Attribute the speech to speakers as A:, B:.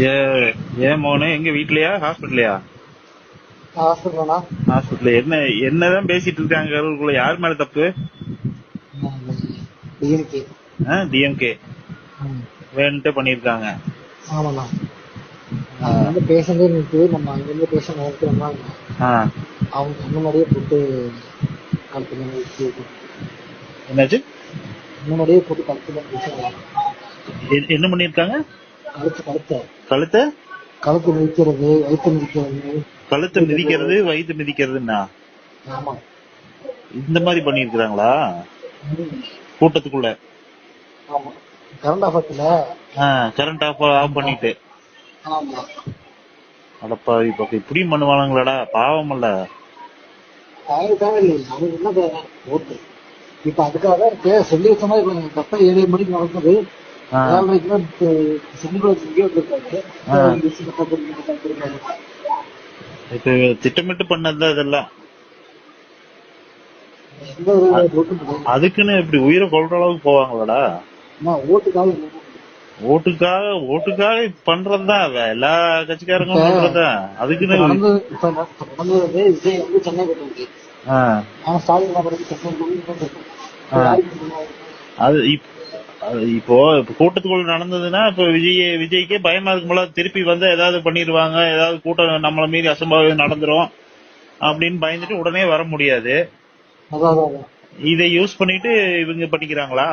A: ஏ ஏன் மோனே எங்க வீட்லயா ஹாஸ்பிட்டலையா?
B: ஹாஸ்பிட்டலா?
A: ஹாஸ்பிட்டல் என்னதான் பேசிட்டு இருக்காங்க அவங்களுக்குள்ள? யார் மேல தப்பு?
B: டிஎம்கே.
A: டிஎம்கே வேணுன்ட்டே பண்ணிருக்காங்க.
B: ஆமாண்ணா. அங்க வந்து பேஷண்டே நிறுத்து, நம்ம அங்கிருந்து பேஷண்ட் நிறுத்துறோம்னா அவங்க முன்னாடியே போட்டு கழுத்துல வச்சு
A: என்னாச்சு?
B: முன்னாடியே போட்டு கழுத்துல வச்சு
A: என்ன பண்ணிருக்காங்க?
B: கழுத்தை
A: கழுத்தை
B: கழுத்து மிதிக்கிறது, வயிற்று மிதிக்கிறது.
A: கழுத்தை மிதிக்கிறது, வயிற்று மிதிக்கிறதுன்னா
B: ஆமா,
A: இந்த மாதிரி பண்ணிருக்காங்களா கூட்டத்துக்குள்ள?
B: ஆமா. கரண்ட் ஆஃபத்துல
A: கரண்ட் ஆஃப் பண்ணிட்டு.
B: ஆமா.
A: அடப்பா, இப்ப இப்படியும் பண்ணுவானுங்களாடா, பாவம் இல்ல.
B: தேவையில்லை, நமக்கு என்ன தேவை? ஓட்டு. இப்ப அதுக்காக சொல்லி வச்ச மாதிரி கரெக்டா 7 மணிக்கு நடக்குது. 7:30
A: இப்ப திட்டமிட்டு பண்ணது இதெல்லாம். அதுக்குன்னு இப்படி உயிரை கொள்ற அளவுக்கு போவாங்களாடா? ஓட்டுக்காக பண்றதுதான் எல்லா கட்சிக்காரங்களும் பண்றதுதான். அதுக்குன்னு
B: விஜய் வந்து சென்னை போட்டு
A: அது இப்போ கூட்டத்துக்குள்ள நடந்ததுன்னா இப்ப விஜய்க்கே பயமா இருக்கும்போல, திருப்பி வந்து ஏதாவது பண்ணிடுவாங்க, ஏதாவது கூட்டம் நம்மள மீறி அசம்பாவிதம் நடந்துரும் அப்படின்னு பயந்துட்டு உடனே வர முடியாது. இதை யூஸ் பண்ணிட்டு இவங்க பண்ணிக்கிறாங்களா?